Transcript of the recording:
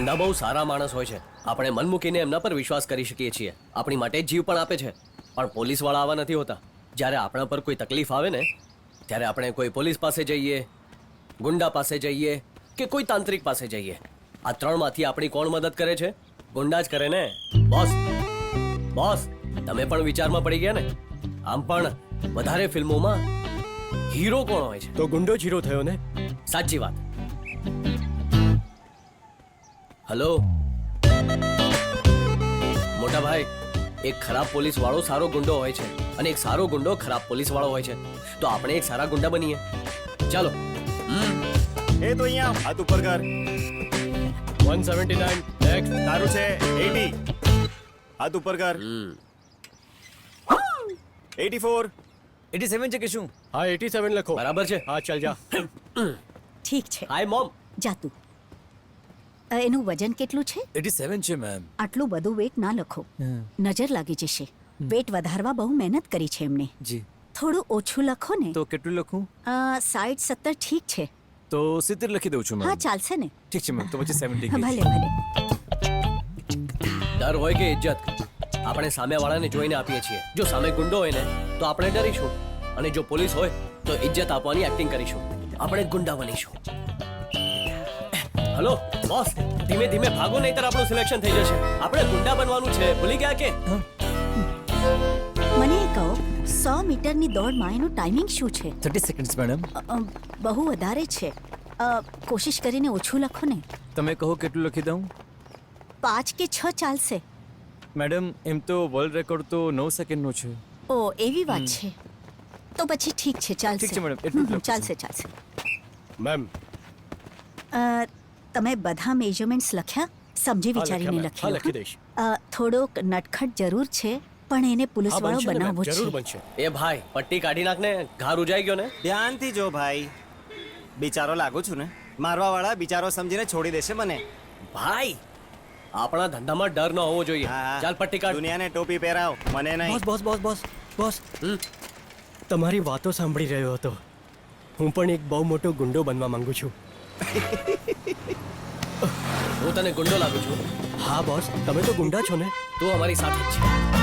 ગુંડા બહુ સારા માણસ હોય છે. આપણે મન મૂકીને એમના પર વિશ્વાસ કરી શકીએ છીએ. આપણી માટે જીવ પણ આપે છે. પણ પોલીસ વાળા આવા નથી હોતા. જ્યારે આપણા પર કોઈ તકલીફ આવે ને ત્યારે આપણે કોઈ પોલીસ પાસે જઈએ, ગુંડા પાસે જઈએ કે કોઈ તાંત્રિક પાસે જઈએ. આ ત્રણમાંથી આપણી કોણ મદદ કરે છે? ગુંડા જ કરે ને. બોસ બોસ તમે પણ વિચારમાં પડી ગયા ને? આમ પણ વધારે ફિલ્મોમાં હીરો કોણ હોય છે? તો ગુંડો જ હીરો થયો ને. સાચી વાત. હલો મોટા ભાઈ, એક ખરાબ પોલીસ વાળો સારો ગુંડો હોય છે અને એક સારો ગુંડો ખરાબ પોલીસ વાળો હોય છે. તો આપણે એક સારા ગુંડા બનીએ. ચાલો. એ તો અહીંયા હાથ ઉપર કર. 179 નેક્સ્ટ. તારું છે 80. હાથ ઉપર કર. 84. 87 છે કે શું? હા 87 લખો. બરાબર છે. હા ચાલ જા. ઠીક છે, હાય મોમ. જા તું. એનું વજન કેટલું છે? 87 છે મેમ. આટલું બધું વેટ ના લખો, નજર લાગી જશે. વેટ વધારવા બહુ મહેનત કરી છે એમને. જી. થોડું ઓછું લખો ને. તો કેટલું લખું? 60 70 ઠીક છે. તો 70 લખી દઉં છું હા મેમ. ચાલશે ને. ઠીક છે મેમ, તો પછી 70 ભલે કહીશ. ભલે. ડર હોય કે ઇજ્જત, આપણે સામેવાળાને જોઈને આપીએ છીએ. જો સામે ગુંડો હોય ને તો આપણે ડરીશું, અને જો પોલીસ હોય તો ઇજ્જત આપવાની એક્ટિંગ કરીશું. આપણે ગુંડા બનીશું. હલો બોસ, ધીમે ધીમે ભાગો, નહીતર આપણું સિલેક્શન થઈ જશે. આપણે ગુંડા બનવાનું છે, ભૂલી ગયા કે? મને એ કહો, 100 મીટરની દોડમાં એનું ટાઈમિંગ શું છે? 30 સેકન્ડ્સ મેડમ. બહુ વધારે છે. કોશિશ કરીને ઓછું લખો ને. તમે કહો કેટલું લખી દઉં? 5 કે 6 ચાલશે. મેડમ એમ તો વર્લ્ડ રેકોર્ડ તો 9 સેકન્ડનો છે. ઓ એવી વાત છે. તો પછી ઠીક છે, ચાલશે. ઠીક છે મેડમ, એટલું જ લખું છું. ચાલશે ચાલશે. મેમ તમે બધા મેજરમેન્ટ્સ લખ્યા? સમજી વિચારીને હા લખ્યું. લખી દઈશ. થોડોક નટખટ જરૂર છે, પણ એને પોલીસ હા વાળો બનશે ને મેમ, બનાવવો જરૂર છે. બનશે. એ ભાઈ પટ્ટી કાઢી નાખ ને, ઘા રૂજાઈ ગયો ને. ધ્યાનથી જો ભાઈ, બિચારો લાગુ છું ને. મારવા વાળા બિચારો સમજીને છોડી દેશે મને. ભાઈ આપણા ધંધામાં ડર ન હોવો જોઈએ. હા, ચાલ પટ્ટી કાઢ. દુનિયાને ટોપી પહેરાવ, મને નહીં. Boss boss boss boss boss. તમારી વાતો સાંભળી રહ્યો હતો. હું પણ એક બહુ મોટો ગુંડો બનવા માંગુ છું. હું તને ગુંડો લાગુ છું. હા બોસ, તમે તો ગુંડા છો ને. તું અમારી સાથે જ છે.